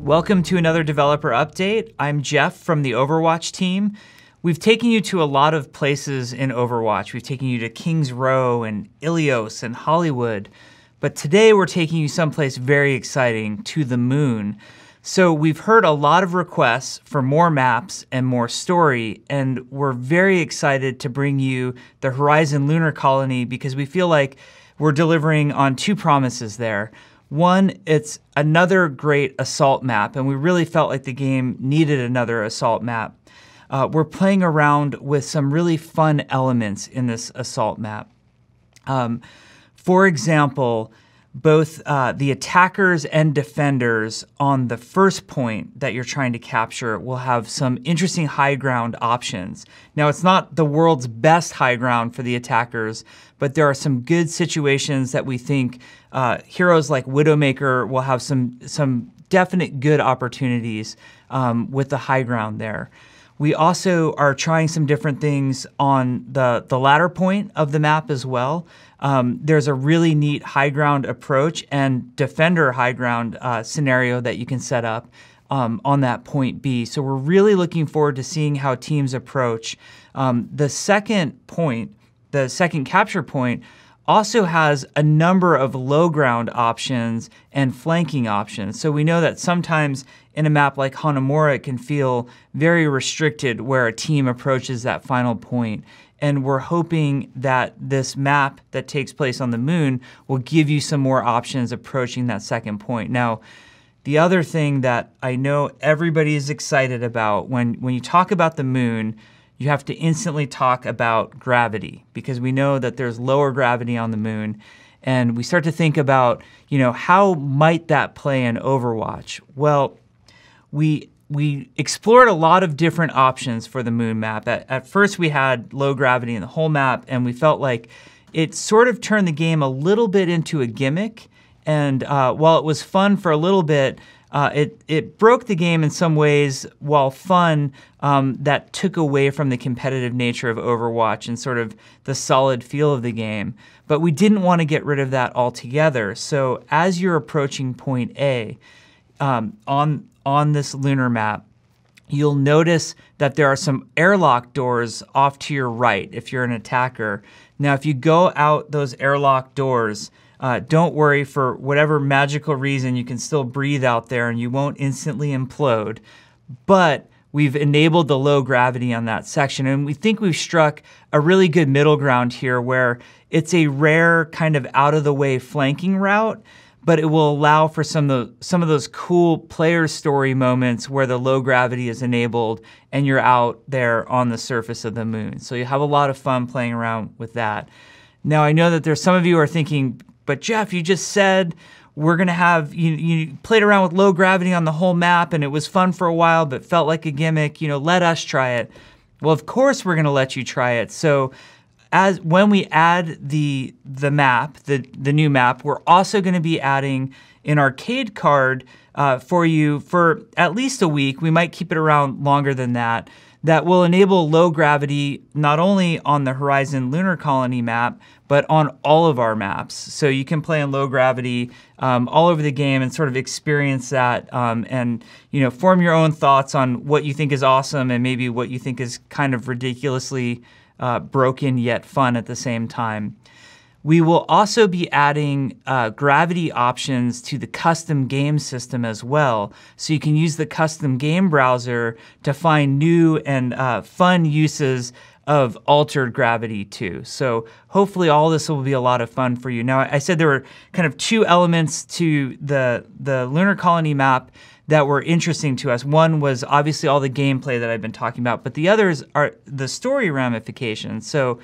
Welcome to another developer update. I'm Jeff from the Overwatch team. We've taken you to a lot of places in Overwatch. We've taken you to Kings Row and Ilios and Hollywood. But today we're taking you someplace very exciting, to the moon. So we've heard a lot of requests for more maps and more story, and we're very excited to bring you the Horizon Lunar Colony because we feel like we're delivering on two promises there. One, it's another great assault map, and we really felt like the game needed another assault map. We're playing around with some really fun elements in this assault map. For example, both the attackers and defenders on the first point that you're trying to capture will have some interesting high ground options. Now, it's not the world's best high ground for the attackers, but there are some good situations that we think heroes like Widowmaker will have some definite good opportunities with the high ground there. We also are trying some different things on the latter point of the map as well. There's a really neat high ground approach and defender high ground scenario that you can set up on that point B. So we're really looking forward to seeing how teams approach. The second point, the second capture point, also has a number of low ground options and flanking options. So we know that sometimes in a map like Hanamura, it can feel very restricted where a team approaches that final point. And we're hoping that this map that takes place on the moon will give you some more options approaching that second point. Now, the other thing that I know everybody is excited about when you talk about the moon, you have to instantly talk about gravity because we know that there's lower gravity on the moon. And we start to think about, how might that play in Overwatch? Well, we explored a lot of different options for the moon map. At first, we had low gravity in the whole map, and we felt like it sort of turned the game a little bit into a gimmick. And while it was fun for a little bit, it broke the game in some ways. While fun, that took away from the competitive nature of Overwatch and sort of the solid feel of the game. But we didn't want to get rid of that altogether. So as you're approaching point A, on this lunar map, you'll notice that there are some airlock doors off to your right if you're an attacker. Now, if you go out those airlock doors, don't worry, for whatever magical reason, you can still breathe out there and you won't instantly implode. But we've enabled the low gravity on that section, and we think we've struck a really good middle ground here where it's a rare kind of out-of-the-way flanking route, but it will allow for some of those cool player story moments where the low gravity is enabled and you're out there on the surface of the moon. So you have a lot of fun playing around with that. Now, I know that there's some of you who are thinking, but Jeff, you just said we're gonna have, you played around with low gravity on the whole map and it was fun for a while, but felt like a gimmick, let us try it. Well, of course we're gonna let you try it. So when we add the map, the new map, we're also gonna be adding an arcade card for you for at least a week. We might keep it around longer than that. That will enable low gravity not only on the Horizon Lunar Colony map, but on all of our maps. So you can play in low gravity all over the game and sort of experience that and form your own thoughts on what you think is awesome and maybe what you think is kind of ridiculously broken yet fun at the same time. We will also be adding gravity options to the custom game system as well. So you can use the custom game browser to find new and fun uses of altered gravity too. So hopefully all this will be a lot of fun for you. Now, I said there were kind of two elements to the Lunar Colony map that were interesting to us. One was obviously all the gameplay that I've been talking about, but the others are the story ramifications. So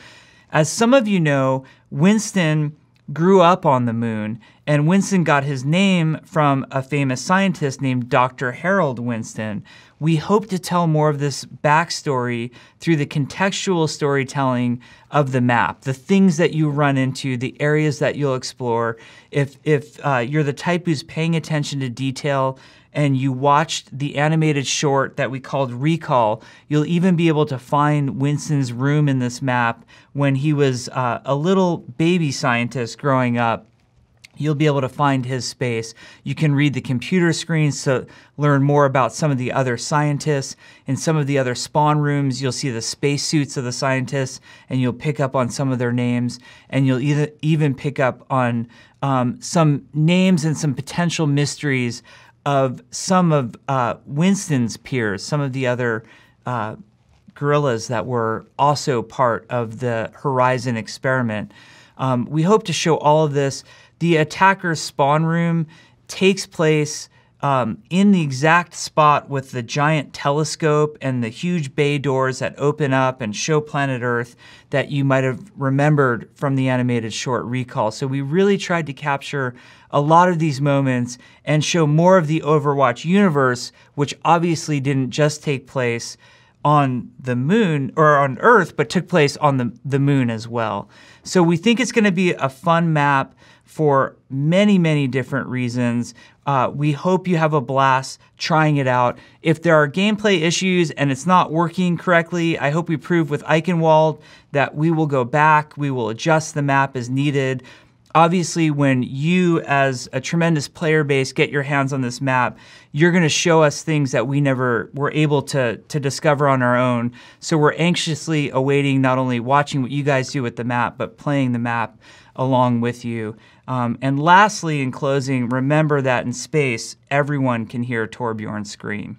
as some of you know, Winston grew up on the moon, and Winston got his name from a famous scientist named Dr. Harold Winston. We hope to tell more of this backstory through the contextual storytelling of the map, the things that you run into, the areas that you'll explore. If you're the type who's paying attention to detail and you watched the animated short that we called Recall, you'll even be able to find Winston's room in this map when he was a little baby scientist growing up. you'll be able to find his space. You can read the computer screens to learn more about some of the other scientists. In some of the other spawn rooms, you'll see the spacesuits of the scientists, and you'll pick up on some of their names, and you'll even pick up on some names and some potential mysteries of some of Winston's peers, some of the other guerrillas that were also part of the Horizon experiment. We hope to show all of this. The attacker's spawn room takes place in the exact spot with the giant telescope and the huge bay doors that open up and show planet Earth that you might have remembered from the animated short Recall. So we really tried to capture a lot of these moments and show more of the Overwatch universe, which obviously didn't just take place on the moon or on Earth, but took place on the moon as well. So we think it's going to be a fun map for many, many different reasons. We hope you have a blast trying it out. If there are gameplay issues and it's not working correctly, I hope we prove with Eichenwald that we will go back, we will adjust the map as needed. Obviously, when you, as a tremendous player base, get your hands on this map, you're going to show us things that we never were able to discover on our own. So we're anxiously awaiting not only watching what you guys do with the map, but playing the map along with you. And lastly, in closing, remember that in space, everyone can hear Torbjorn scream.